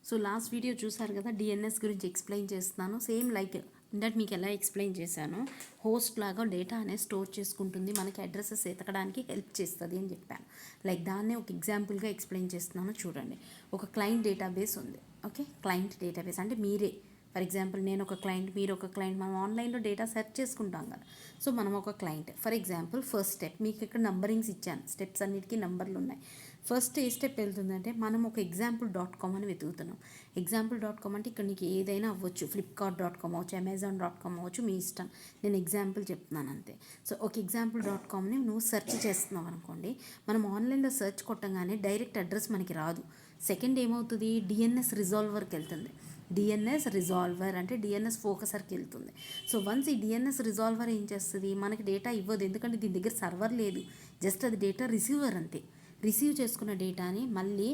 So last video చూసారు కదా, DNS గురించి ఎక్స్ప్లెయిన్ చేస్తున్నాను. సేమ్ లైక్ ఇందట్ మీకు ఎలా ఎక్స్ప్లెయిన్ చేశాను, హోస్ట్ లాగా డేటా అనేది స్టోర్ చేసుకుంటుంది, మనకి అడ్రసెస్ ఎతకడానికి హెల్ప్ చేస్తుంది అని చెప్పాను. లైక్ దాన్నే ఒక ఎగ్జాంపుల్గా ఎక్స్ప్లెయిన్ చేస్తున్నాను చూడండి. ఒక క్లయింట్ డేటాబేస్ ఉంది. ఓకే, క్లయింట్ డేటాబేస్ అంటే మీరే, ఫర్ ఎగ్జాంపుల్ నేను ఒక క్లయింట్, మీరు ఒక క్లయింట్, మనం ఆన్లైన్లో డేటా సెర్చ్ చేసుకుంటాం కదా. సో మనం ఒక client. For example first step, మీకు ఇక్కడ నంబరింగ్స్ ఇచ్చాను, స్టెప్స్ అన్నిటికీ నంబర్లు ఉన్నాయి. ఫస్ట్ ఏ స్టెప్ వెళ్తుందంటే, మనం ఒక example.com అని వెతుకుతున్నాం. example.com అంటే ఇక్కడ నీకు ఏదైనా అవ్వచ్చు, flipkart.com అవ్వచ్చు, amazon.com అవ్వచ్చు, మీ ఇష్టం. నేను ఎగ్జాంపుల్ చెప్తున్నాను అంతే. సో ఒక example.comని నువ్వు సెర్చ్ చేస్తున్నావు అనుకోండి, మనం ఆన్లైన్లో సెర్చ్ కొట్టంగానే డైరెక్ట్ అడ్రస్ మనకి రాదు. సెకండ్ ఏమవుతుంది, డిఎన్ఎస్ రిజాల్వర్కి వెళ్తుంది. డిఎన్ఎస్ రిజాల్వర్ అంటే డిఎన్ఎస్ ఫోకసర్కి వెళ్తుంది. సో వన్స్ ఈ డిఎన్ఎస్ రిజాల్వర్ ఏం చేస్తుంది, మనకి డేటా ఇవ్వదు, ఎందుకంటే దీని దగ్గర సర్వర్ లేదు, జస్ట్ అది డేటా రిసీవర్ అంతే. రిసీవ్ చేసుకున్న డేటాని మళ్ళీ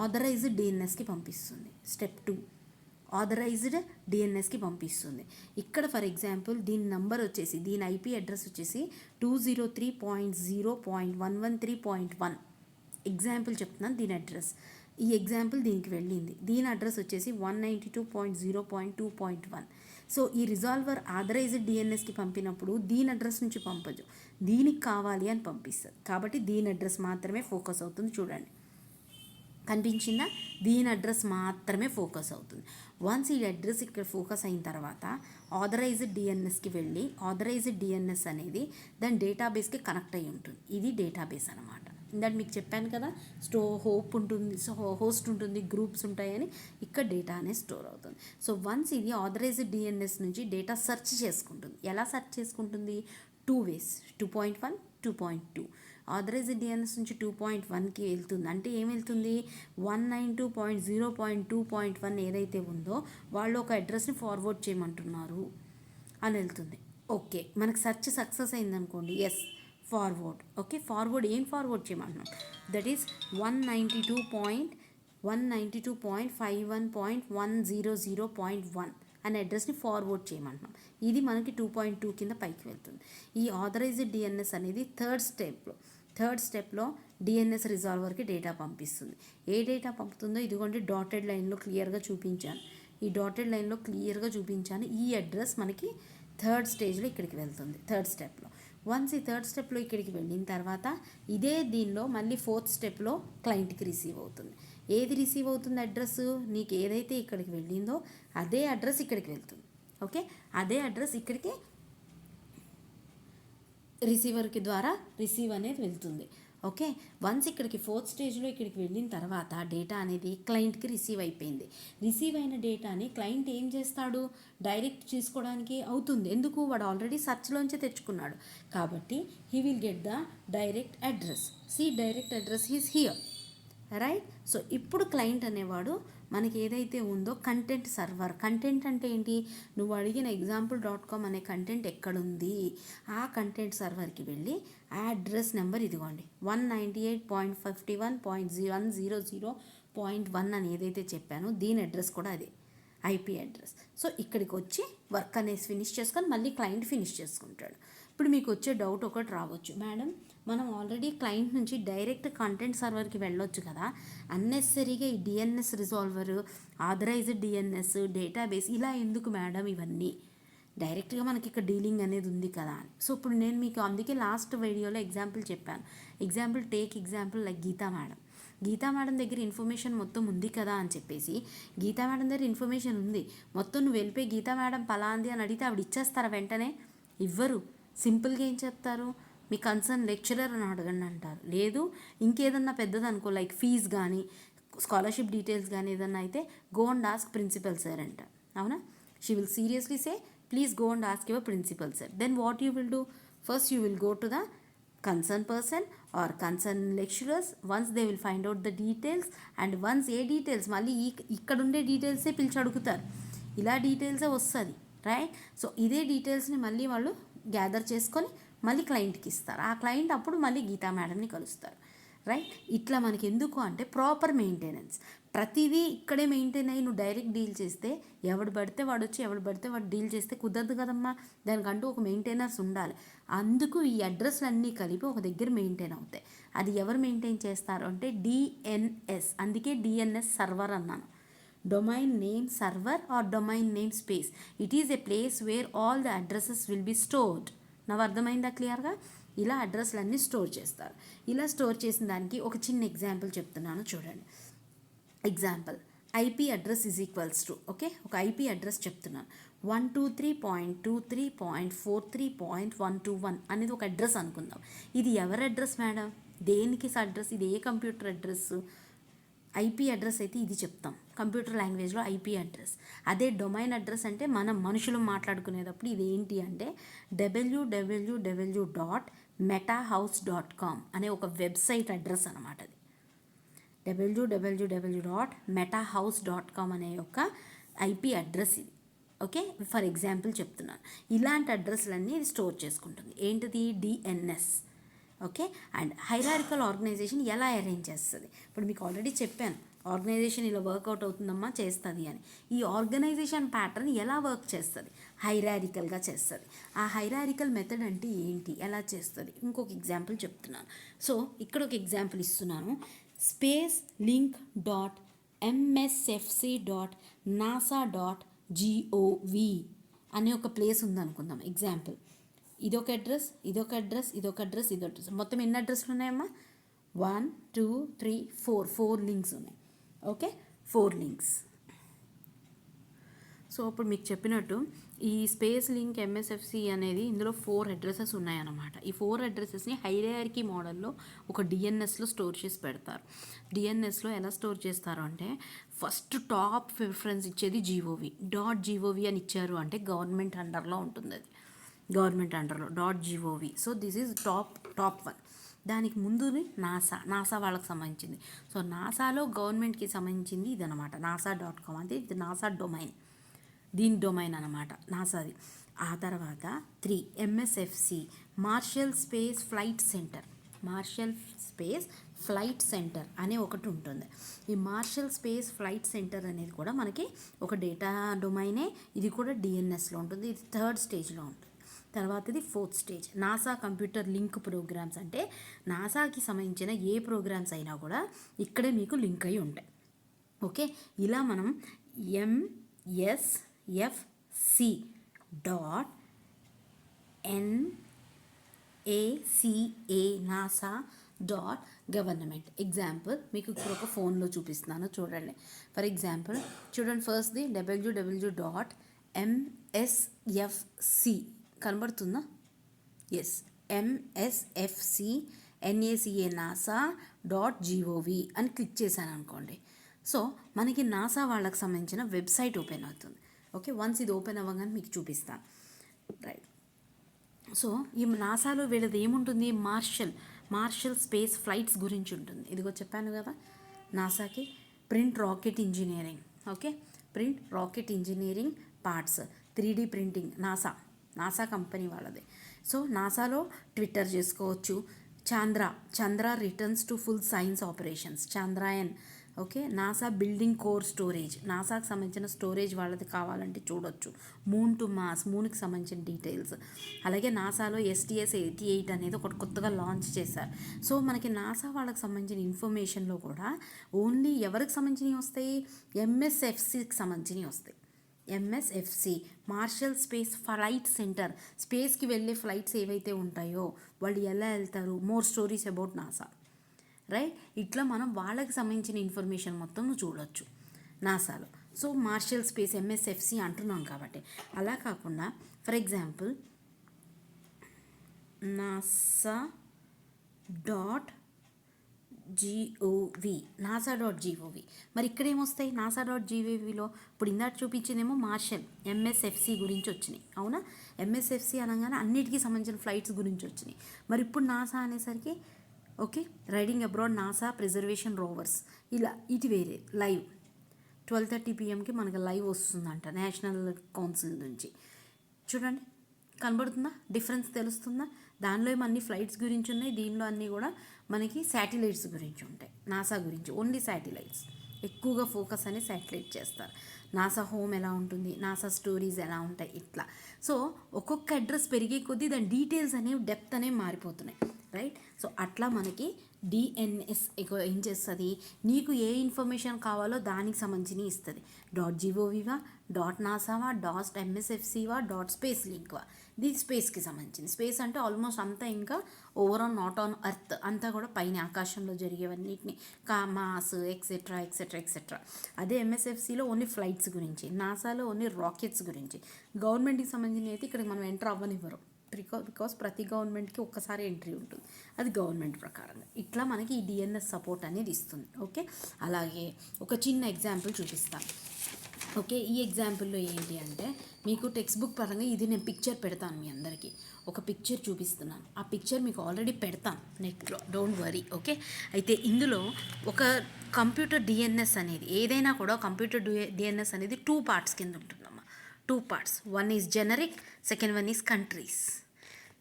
ఆథరైజ్డ్ డిఎన్ఎస్కి పంపిస్తుంది. స్టెప్ 2, ఆథరైజ్డ్ డిఎన్ఎస్కి పంపిస్తుంది. ఇక్కడ ఫర్ ఎగ్జాంపుల్ దీని నంబర్ వచ్చేసి, దీని ఐపీ అడ్రస్ వచ్చేసి 203.0.113.1. ఎగ్జాంపుల్ చెప్తున్నాను దీని అడ్రస్. ఈ ఎగ్జాంపుల్ దీనికి వెళ్ళింది, దీని అడ్రస్ వచ్చేసి 192.0.2.1. సో ఈ రిజాల్వర్ ఆథరైజ్డ్ డిఎన్ఎస్కి పంపినప్పుడు దీని అడ్రస్ నుంచి పంపదు, దీనికి కావాలి అని పంపిస్తుంది. కాబట్టి దీని అడ్రస్ మాత్రమే ఫోకస్ అవుతుంది. చూడండి, కనిపించిందా? దీని అడ్రస్ మాత్రమే ఫోకస్ అవుతుంది. వన్స్ ఈ అడ్రస్ ఇక్కడ ఫోకస్ అయిన తర్వాత ఆథరైజ్డ్ డిఎన్ఎస్కి వెళ్ళి, ఆథరైజ్డ్ డిఎన్ఎస్ అనేది దాని డేటాబేస్కి కనెక్ట్ అయ్యి ఉంటుంది. ఇది డేటాబేస్ అనమాట. ఇందాక మీకు చెప్పాను కదా, హోప్ ఉంటుంది, సో హోస్ట్ ఉంటుంది, గ్రూప్స్ ఉంటాయని. ఇక్కడ డేటా అనేది స్టోర్ అవుతుంది. సో వన్స్ ఇది ఆథరైజ్డ్ డిఎన్ఎస్ నుంచి డేటా సెర్చ్ చేసుకుంటుంది. ఎలా సెర్చ్ చేసుకుంటుంది? 2 ways, 2.1, 2.2. ఆథరైజ్డ్ డిఎన్ఎస్ నుంచి 2.1కి వెళ్తుంది. అంటే ఏం వెళ్తుంది, 192.0.2.1 ఏదైతే ఉందో వాళ్ళు ఒక అడ్రస్ని ఫార్వర్డ్ చేయమంటున్నారు అని వెళ్తుంది. ఓకే, మనకు సెర్చ్ సక్సెస్ అయిందనుకోండి, ఎస్ ఫార్వర్డ్. ఓకే, ఫార్వర్డ్ ఏం ఫార్వర్డ్ చేయమంటున్నాం, దట్ ఈస్ 192.151.100.1 అనే అడ్రస్ని ఫార్వర్డ్ చేయమంటున్నాం. ఇది మనకి 2.2 కింద పైకి వెళ్తుంది. ఈ ఆథరైజ్డ్ డిఎన్ఎస్ అనేది థర్డ్ స్టెప్లో డిఎన్ఎస్ రిజాల్వర్కి డేటా పంపిస్తుంది. ఏ డేటా పంపుతుందో ఇదిగోండి డాటెడ్ లైన్లో క్లియర్గా చూపించాను. ఈ డాటెడ్ లైన్లో క్లియర్గా చూపించాను. ఈ అడ్రస్ మనకి థర్డ్ స్టేజ్లో ఇక్కడికి వెళ్తుంది, థర్డ్ స్టెప్లో. వన్స్ ఈ థర్డ్ స్టెప్లో ఇక్కడికి వెళ్ళిన తర్వాత ఇదే దీనిలో మళ్ళీ ఫోర్త్ స్టెప్లో క్లయింట్కి రిసీవ్ అవుతుంది. ఏది రిసీవ్ అవుతుంది అడ్రస్, నీకు ఏదైతే ఇక్కడికి వెళ్ళిందో అదే అడ్రస్ ఇక్కడికి వెళ్తుంది. ఓకే, అదే అడ్రస్ ఇక్కడికి రిసీవర్కి ద్వారా రిసీవ్ అనేది వెళ్తుంది. ఓకే, వన్స్ ఇక్కడికి ఫోర్త్ స్టేజ్లో ఇక్కడికి వెళ్ళిన తర్వాత డేటా అనేది క్లయింట్కి రిసీవ్ అయిపోయింది. రిసీవ్ అయిన డేటాని క్లయింట్ ఏం చేస్తాడు, డైరెక్ట్ తీసుకోవడానికి అవుతుంది. ఎందుకు, వాడు ఆల్రెడీ సర్చ్లోంచి తెచ్చుకున్నాడు. కాబట్టి he will get the direct address. Direct address is here, right. So ఇప్పుడు క్లయింట్ అనేవాడు మనకి ఏదైతే ఉందో కంటెంట్ సర్వర్. కంటెంట్ అంటే ఏంటి, నువ్వు అడిగిన example.com అనే కంటెంట్ ఎక్కడుంది, ఆ కంటెంట్ సర్వర్కి వెళ్ళి ఆ అడ్రస్ నెంబర్ ఇదిగోండి 198.51.100.1 అని ఏదైతే చెప్పానో దీని అడ్రస్ కూడా అదే ఐపీ అడ్రస్. సో ఇక్కడికి వచ్చి వర్క్ అనేది ఫినిష్ చేసుకొని మళ్ళీ క్లయింట్ ఫినిష్ చేసుకుంటాడు. ఇప్పుడు మీకు వచ్చే డౌట్ ఒకటి రావచ్చు, మేడం మనం ఆల్రెడీ క్లయింట్ నుంచి డైరెక్ట్ కంటెంట్ సర్వర్కి వెళ్ళొచ్చు కదా, అన్నెసరీగా ఈ DNS resolver, authorised DNS, database ఇలా ఎందుకు మేడం ఇవన్నీ, డైరెక్ట్గా మనకి ఇక్కడ డీలింగ్ అనేది ఉంది కదా అని. సో ఇప్పుడు నేను మీకు అందుకే లాస్ట్ వీడియోలో ఎగ్జాంపుల్ చెప్పాను. ఎగ్జాంపుల్ లైక్ గీతా మేడం దగ్గర ఇన్ఫర్మేషన్ మొత్తం ఉంది కదా అని చెప్పేసి, గీతా మేడం దగ్గర ఇన్ఫర్మేషన్ ఉంది మొత్తం, నువ్వు వెళ్ళిపోయి గీతా మేడం పలాంది అని అడిగితే ఆవిడ ఇచ్చేస్తారా వెంటనే? ఇవ్వరు. సింపుల్గా ఏం చెప్తారు, మీ కన్సర్న్ లెక్చరర్ అని అడగండి అంటారు. లేదు ఇంకేదన్నా పెద్దది అనుకో, లైక్ ఫీజ్ కానీ స్కాలర్షిప్ డీటెయిల్స్ కానీ ఏదన్నా అయితే, go and ask principal sir అంటారు. అవునా, she will seriously say please go and ask your principal sir. Then what you will do, first you will go to the concerned person or concerned lecturers. Once they will find out the details, and once A details మళ్ళీ ఇక్కడ ఉండే డీటెయిల్సే పిలిచి అడుగుతారు, ఇలా డీటెయిల్సే వస్తుంది, right. So ఇదే డీటెయిల్స్ని మళ్ళీ వాళ్ళు గ్యాదర్ చేసుకొని మళ్ళీ క్లయింట్కి ఇస్తారు. ఆ క్లయింట్ అప్పుడు మళ్ళీ గీతా మేడంని కలుస్తారు, రైట్. ఇట్లా మనకి ఎందుకు అంటే ప్రాపర్ మెయింటెనెన్స్. ప్రతిదీ ఇక్కడే మెయింటైన్ అయ్యి నువ్వు డైరెక్ట్ డీల్ చేస్తే ఎవడు పడితే వాడు వచ్చి ఎవడు పడితే వాడు డీల్ చేస్తే కుదరదు కదమ్మా, దానికంటూ ఒక మెయింటైనర్స్ ఉండాలి. అందుకు ఈ అడ్రస్లు అన్నీ కలిపి ఒక దగ్గర మెయింటైన్ అవుతాయి. అది ఎవరు మెయింటైన్ చేస్తారు అంటే డిఎన్ఎస్, అందుకే డిఎన్ఎస్ సర్వర్ అన్నాను. Domain name server or domain name space. It is a place where all the addresses will be stored. నాకు అర్థమైందా క్లియర్గా? ఇలా అడ్రస్లన్నీ స్టోర్ చేస్తారు. ఇలా స్టోర్ చేసిన దానికి ఒక చిన్న ఎగ్జాంపుల్ చెప్తున్నాను చూడండి. Example, IP address is equals to, okay, ఒక ఐపీ అడ్రస్ చెప్తున్నాను, 123.23.43.121 అనేది ఒక అడ్రస్ అనుకుందాం. ఇది ఎవరి అడ్రస్ మేడం? దేనికి అడ్రస్? ఇది ఏ కంప్యూటర్ అడ్రస్? ఐపీ అడ్రస్ అయితే ఇది చెప్తాం కంప్యూటర్ లాంగ్వేజ్లో ఐపీ అడ్రస్. అదే డొమైన్ అడ్రస్ అంటే మనం మనుషులు మాట్లాడుకునేటప్పుడు ఇది ఏంటి అంటే www.metahouse.com అనే ఒక వెబ్సైట్ అడ్రస్ అనమాట. అది www.metahouse.com అనే యొక్క ఐపీ అడ్రస్ ఇది. ఓకే, ఫర్ ఎగ్జాంపుల్ చెప్తున్నాను. ఇలాంటి అడ్రస్లన్నీ ఇది స్టోర్ చేసుకుంటుంది. ఏంటిది? DNS. Okay, and hierarchical organisation ఎలా అరేంజ్ చేస్తుంది? ఇప్పుడు మీకు ఆల్రెడీ చెప్పాను, ఆర్గనైజేషన్ ఇలా వర్కౌట్ అవుతుందమ్మా, చేస్తుంది అని. ఈ ఆర్గనైజేషన్ ప్యాటర్న్ ఎలా వర్క్ చేస్తుంది? హైరారికల్గా చేస్తుంది. ఆ హైరారికల్ మెథడ్ అంటే ఏంటి, ఎలా చేస్తుంది? ఇంకొక ఎగ్జాంపుల్ చెప్తున్నాను. సో ఇక్కడ ఒక ఎగ్జాంపుల్ ఇస్తున్నాను. spacelink.msfc.nasa.gov అనే ఒక ప్లేస్ ఉందనుకుందాం. ఎగ్జాంపుల్, ఇదొక అడ్రస్, ఇదొక అడ్రస్, ఇదొక అడ్రస్, ఇదొక అడ్రస్. మొత్తం ఎన్ని అడ్రస్లు ఉన్నాయమ్మా? 1 2 3 4 లింక్స్ ఉన్నాయి. Okay, 4 links. సో ఇప్పుడు మీకు చెప్పినట్టు ఈ స్పేస్ లింక్ ఎంఎస్ఎఫ్సి అనేది ఇందులో 4 అడ్రసెస్ ఉన్నాయన్నమాట. ఈ 4 అడ్రసెస్ని హైరార్కీ మోడల్లో ఒక డిఎన్ఎస్లో స్టోర్ చేసి పెడతారు. డిఎన్ఎస్లో ఎలా స్టోర్ చేస్తారు అంటే ఫస్ట్ టాప్ ప్రిఫరెన్స్ ఇచ్చేది GOV అని ఇచ్చారు అంటే గవర్నమెంట్ అండర్లో ఉంటుంది. అది గవర్నమెంట్ అండర్లో .gov. So this is top 1. దానికి ముందుది నాసా వాళ్ళకి సంబంధించింది. సో నాసాలో గవర్నమెంట్కి సంబంధించింది ఇదనమాట, NASA.com. అంటే ఇది నాసా డొమైన్, దీని డొమైన్ అనమాట నాసాది. ఆ తర్వాత 3 MSFC, Marshall space flight centre అనే ఒకటి ఉంటుంది. ఈ మార్షల్ స్పేస్ ఫ్లైట్ సెంటర్ అనేది కూడా మనకి ఒక డేటా డొమైనే. ఇది కూడా డిఎన్ఎస్లో ఉంటుంది. ఇది 3rd స్టేజ్లో ఉంటుంది. తర్వాత ఇది 4th stage, NASA computer link programs. అంటే నాసాకి సంబంధించిన ఏ ప్రోగ్రామ్స్ అయినా కూడా ఇక్కడే మీకు లింక్ అయి ఉంటాయి. ఓకే, ఇలా మనం MSFC.NASA.government. ఎగ్జాంపుల్ మీకు ఇప్పుడు ఒక ఫోన్లో చూపిస్తున్నాను చూడండి. ఫర్ ఎగ్జాంపుల్ చూడండి, ఫస్ట్ది www.msfc కనబడుతుందా? ఎస్, MSFC NASA.gov అని క్లిక్ చేశాను అనుకోండి. సో మనకి నాసా వాళ్ళకి సంబంధించిన వెబ్సైట్ ఓపెన్ అవుతుంది. ఓకే, వన్స్ ఇది ఓపెన్ అవ్వగానే మీకు చూపిస్తాను. రైట్, సో ఈ నాసాలో వీళ్ళది ఏముంటుంది? మార్షల్ స్పేస్ ఫ్లైట్స్ గురించి ఉంటుంది. ఇదిగో చెప్పాను కదా, నాసాకి print rocket engineering. Okay, print rocket engineering parts, 3D printing NASA company వాళ్ళదే. సో నాసాలో ట్విట్టర్ చేసుకోవచ్చు. Chandra returns to full science operations, Chandrayaan. Okay, NASA building core storage, నాసాకి సంబంధించిన స్టోరేజ్ వాళ్ళది కావాలంటే చూడొచ్చు. మూన్ టు మాస్, మూన్కి సంబంధించిన డీటెయిల్స్. అలాగే నాసాలో STS-88 అనేది ఒకటి కొత్తగా లాంచ్ చేశారు. సో మనకి నాసా వాళ్ళకి సంబంధించిన ఇన్ఫర్మేషన్లో కూడా ఓన్లీ ఎవరికి సంబంధించినవి వస్తాయి? MSFCకి సంబంధించినవి వస్తాయి. MSFC, Marshall space flight center. స్పేస్కి వెళ్ళే ఫ్లైట్స్ ఏవైతే ఉంటాయో వాళ్ళు ఎలా వెళ్తారు, more stories about NASA. Right, ఇట్లా మనం వాళ్ళకి సంబంధించిన ఇన్ఫర్మేషన్ మొత్తం చూడొచ్చు నాసాలో. సో మార్షల్ స్పేస్ MSFC అంటున్నాం కాబట్టి. అలా కాకుండా ఫర్ ఎగ్జాంపుల్ NASA.gov. మరి ఇక్కడ ఏమొస్తాయి? NASA.govలో ఇప్పుడు ఇందాక చూపించిందేమో మార్షల్ MSFC గురించి వచ్చినాయి, అవునా? MSFC అనగానే అన్నిటికీ సంబంధించిన ఫ్లైట్స్ గురించి వచ్చినాయి. మరి ఇప్పుడు నాసా అనేసరికి okay, riding abroad NASA preservation Rovers. ఇలా ఇది వేరే లైవ్ 12:30 PM మనకు లైవ్ వస్తుందంట నేషనల్ కౌన్సిల్ నుంచి. చూడండి, కనబడుతుందా? డిఫరెన్స్ తెలుస్తుందా? దానిలో అన్ని ఫ్లైట్స్ గురించి ఉన్నాయి, దీనిలో అన్నీ కూడా మనకి శాటిలైట్స్ గురించి ఉంటాయి. నాసా గురించి ఓన్లీ శాటిలైట్స్ ఎక్కువగా ఫోకస్ అనేది శాటిలైట్ చేస్తారు. నాసా హోమ్ ఎలా ఉంటుంది, నాసా స్టోరీస్ ఎలా ఉంటాయి, ఇట్లా. సో ఒక్కొక్క అడ్రస్ పెరిగే కొద్దీ దాని డీటెయిల్స్ అనేవి డెప్త్ అనేవి మారిపోతున్నాయి. రైట్. సో అట్లా మనకి డిఎన్ఎస్ ఏం చేస్తుంది, నీకు ఏ ఇన్ఫర్మేషన్ కావాలో దానికి సంబంధించి ఇస్తుంది. .gov .nasaవా .msfcవా .space లింక్వా, ఇది స్పేస్కి సంబంధించింది. స్పేస్ అంటే ఆల్మోస్ట్ అంతా ఇంకా ఓవరాల్ నాట్ ఆన్ అర్త్, అంతా కూడా పైన ఆకాశంలో జరిగేవన్నిటిని మాస్ ఎక్సెట్రా ఎక్సెట్రా ఎక్సెట్రా. అదే ఎంఎస్ఎఫ్సిలో ఓన్లీ ఫ్లైట్స్ గురించి, నాసాలో ఓన్లీ రాకెట్స్ గురించి. గవర్నమెంట్కి సంబంధించిన అయితే ఇక్కడ మనం ఎంటర్ అవ్వనివ్వరు, బికాస్ ప్రతి గవర్నమెంట్కి ఒక్కసారి ఎంట్రీ ఉంటుంది, అది గవర్నమెంట్ ప్రకారంగా. ఇట్లా మనకి ఈ డిఎన్ఎస్ సపోర్ట్ అనేది ఇస్తుంది. ఓకే, అలాగే ఒక చిన్న ఎగ్జాంపుల్ చూపిస్తాను. ఓకే, ఈ ఎగ్జాంపుల్లో ఏంటి అంటే మీకు టెక్స్ట్ బుక్ పరంగా ఇది నేను పిక్చర్ పెడతాను మీ అందరికీ. ఒక పిక్చర్ చూపిస్తున్నాను, ఆ పిక్చర్ మీకు ఆల్రెడీ పెడతాను నెట్లో, డోంట్ వరీ. ఓకే, అయితే ఇందులో ఒక కంప్యూటర్ డిఎన్ఎస్ అనేది, ఏదైనా కూడా కంప్యూటర్ డిఎన్ఎస్ అనేది 2 parts కింద ఉంటుందమ్మా. 2 parts, one is generic, second one is countries.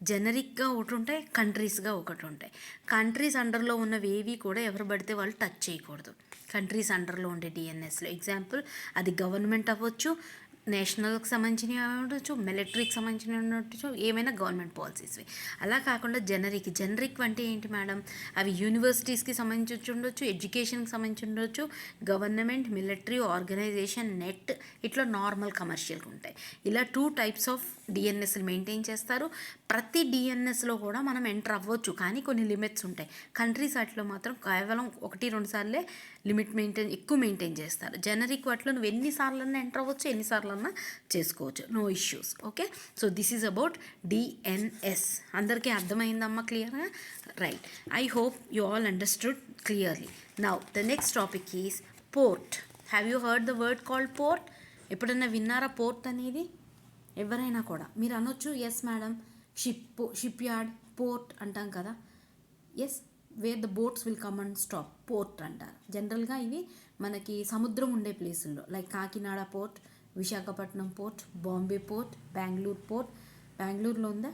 జెనరిక్గా ఒకటి ఉంటాయి, కంట్రీస్గా ఒకటి ఉంటాయి. కంట్రీస్ అండర్లో ఉన్నవి ఏవి కూడా ఎవరు పడితే వాళ్ళు టచ్ చేయకూడదు. కంట్రీస్ అండర్లో ఉండే డిఎన్ఎస్లో ఎగ్జాంపుల్ అది గవర్నమెంట్ అవ్వచ్చు, నేషనల్కి సంబంధించినవి ఉండొచ్చు, మిలిటరీకి సంబంధించినవి ఉండొచ్చు, ఏమైనా గవర్నమెంట్ పాలసీస్వి. అలా కాకుండా జెనరిక్ అంటే ఏంటి మేడం, అవి యూనివర్సిటీస్కి సంబంధించి ఉండొచ్చు, ఎడ్యుకేషన్కి సంబంధించి ఉండొచ్చు, గవర్నమెంట్, మిలిటరీ, ఆర్గనైజేషన్, నెట్, ఇట్లా నార్మల్ కమర్షియల్గా ఉంటాయి. ఇలా 2 types ఆఫ్ డిఎన్ఎస్లు మెయింటైన్ చేస్తారు. ప్రతి డిఎన్ఎస్లో కూడా మనం ఎంటర్ అవ్వచ్చు, కానీ కొన్ని లిమిట్స్ ఉంటాయి. కంట్రీస్ వాటిలో మాత్రం కేవలం 1-2 సార్లే లిమిట్ ఎక్కువ మెయింటైన్ చేస్తారు. జెనరిక్ వాటిలో నువ్వు ఎన్నిసార్లన్నా ఎంటర్ అవ్వచ్చు, ఎన్నిసార్లన్నా చేసుకోవచ్చు, no issues. Okay, so this is about DNS. అందరికీ అర్థమైందమ్మా క్లియర్గా? Right, I hope you all understood clearly. Now the next topic is port. Have you heard the word called port? ఎప్పుడన్నా విన్నారా పోర్ట్ అనేది? ఎవరైనా కూడా మీరు అనొచ్చు, yes madam, ship yard, port అంటాం కదా. Yes, where the boats will come and stop, port అంటారు. జనరల్గా ఇవి మనకి సముద్రం ఉండే ప్లేసుల్లో, like Kakinada port, Visakhapatnam port, Bombay port, Bengaluru port. బెంగళూరులో ఉందా?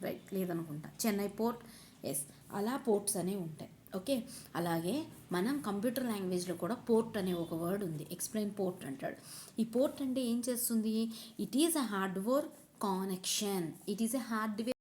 రైట్, లేదనుకుంటా. చెన్నై పోర్ట్, ఎస్, అలా పోర్ట్స్ అనేవి ఉంటాయి. ఓకే, అలాగే మనం కంప్యూటర్ లాంగ్వేజ్లో కూడా పోర్ట్ అనే ఒక వర్డ్ ఉంది, ఎక్స్ప్లెయిన్ పోర్ట్ అంటాడు. ఈ పోర్ట్ అంటే ఏం చేస్తుంది? It is a hardware connection. It is a hardware